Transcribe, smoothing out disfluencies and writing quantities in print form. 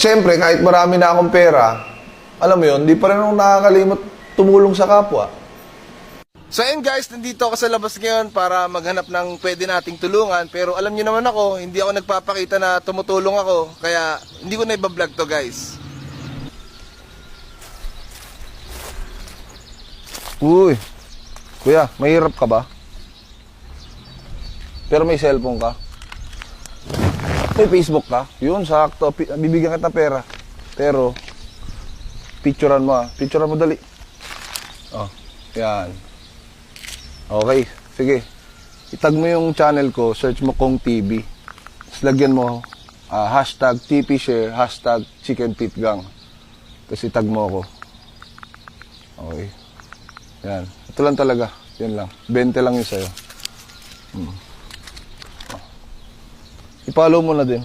syempre, kahit marami na akong pera, alam mo yun, di pa rin ako nakakalimot tumulong sa kapwa. So ayun guys, nandito ako sa labas ngayon para maghanap ng pwede nating tulungan. Pero alam niyo naman ako, hindi ako nagpapakita na tumutulong ako. Kaya hindi ko na ibablog to guys. Uy, kuya, mahirap ka ba? Pero may cellphone ka? May Facebook ka? Yun, sakto. Bibigyan kita ng pera. Pero, picturean mo ah. Picturean mo dali. Oh, yan. Okay, sige. Itag mo yung channel ko, search mo Kong TV. Tapos lagyan mo, hashtag TPShare, hashtag ChickenPitGang. Tapos itag mo ako. Okay. Yan. Ito lang talaga. Yan lang. 20 lang yun sa'yo. I-follow mo na din.